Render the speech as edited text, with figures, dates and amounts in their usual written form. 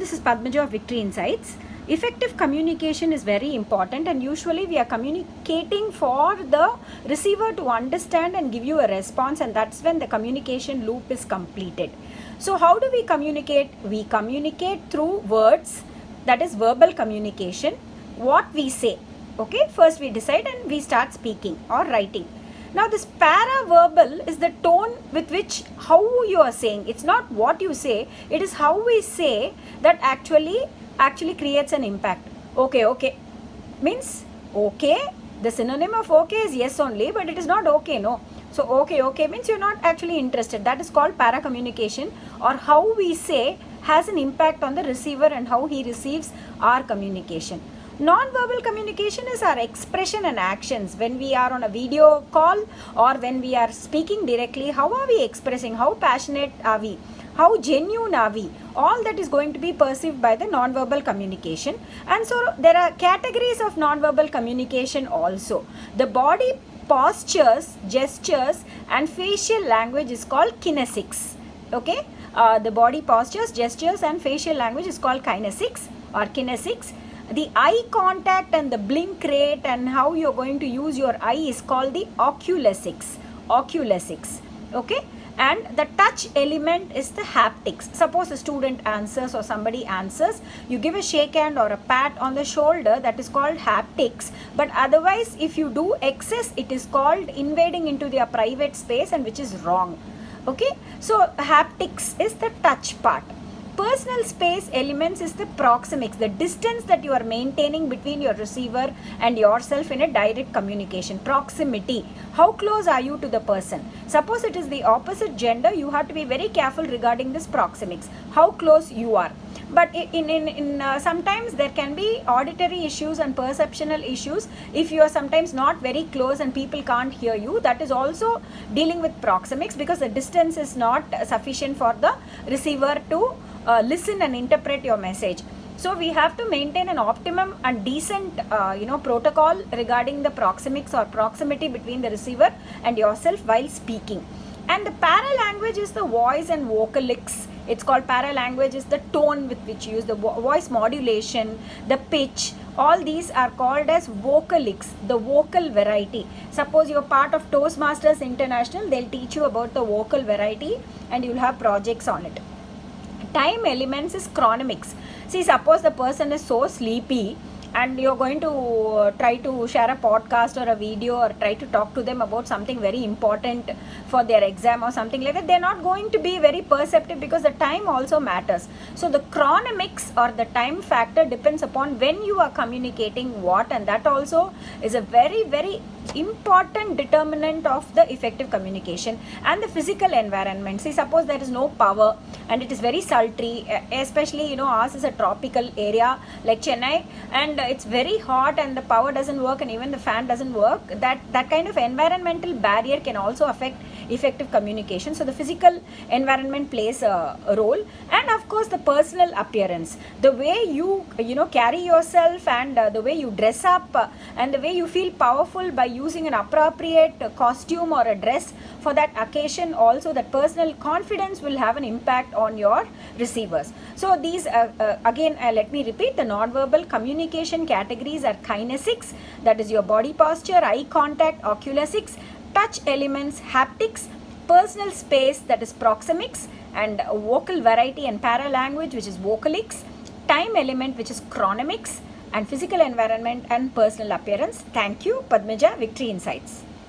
this is Padmaja of Victory Insights. Effective communication is very important, and usually we are communicating for the receiver to understand and give you a response, and that's when the communication loop is completed. So how do we communicate? We communicate through words, that is verbal communication, what we say. Okay, first we decide and we start speaking or writing. Now this paraverbal is the tone with which how you are saying. It's not what you say, it is how we say that actually creates an impact. Okay means okay. The synonym of okay is yes only, but it is not okay, no. So okay means you're not actually interested. That is called para communication, or how we say has an impact on the receiver and how he receives our communication. Non-verbal communication is our expression and actions. When we are on a video call or when we are speaking directly, how are we expressing? How passionate are we? How genuine are we? All that is going to be perceived by the non-verbal communication. And so there are categories of non-verbal communication also. The body postures, gestures and facial language is called kinesics. Okay, the body postures, gestures and facial language is called kinesics or kinesics. The eye contact and the blink rate and how you're going to use your eye is called the oculesics. Okay, and the touch element is the haptics. Suppose a student answers or somebody answers, you give a shake hand or a pat on the shoulder, that is called haptics. But otherwise, if you do excess, it is called invading into their private space, and which is wrong. Okay, so haptics is the touch part. Personal space elements is the proxemics, the distance that you are maintaining between your receiver and yourself in a direct communication. Proximity, how close are you to the person? Suppose it is the opposite gender, you have to be very careful regarding this proxemics, how close you are. But in sometimes there can be auditory issues and perceptional issues. If you are sometimes not very close and people can't hear you, that is also dealing with proxemics, because the distance is not sufficient for the receiver to listen and interpret your message. So we have to maintain an optimum and decent protocol regarding the proxemics or proximity between the receiver and yourself while speaking. And the paralanguage is the voice and vocalics. It's called paralanguage is the tone with which you use the voice modulation, the pitch. All these are called as vocalics, the vocal variety. Suppose you're part of Toastmasters International, they'll teach you about the vocal variety and you'll have projects on it. Time elements is chronomics. See, suppose the person is so sleepy and you're going to try to share a podcast or a video or try to talk to them about something very important for their exam or something like that, they're not going to be very perceptive, because the time also matters. So the chronomics or the time factor depends upon when you are communicating what, and that also is a very, very important determinant of the effective communication. And the physical environment. See, suppose there is no power and it is very sultry, especially ours is a tropical area like Chennai, and it's very hot and the power doesn't work and even the fan doesn't work. That kind of environmental barrier can also affect effective communication. So the physical environment plays a role, and of course the personal appearance, the way you carry yourself and the way you dress up and the way you feel powerful by using an appropriate costume or a dress for that occasion. Also that personal confidence will have an impact on your receivers. So these again let me repeat, the non-verbal communication categories are kinesics, that is your body posture, eye contact, oculesics, touch elements, haptics, personal space, that is proxemics, and vocal variety and paralanguage, which is vocalics, time element, which is chronomics, and physical environment and personal appearance. Thank you. Padmaja, Victory Insights.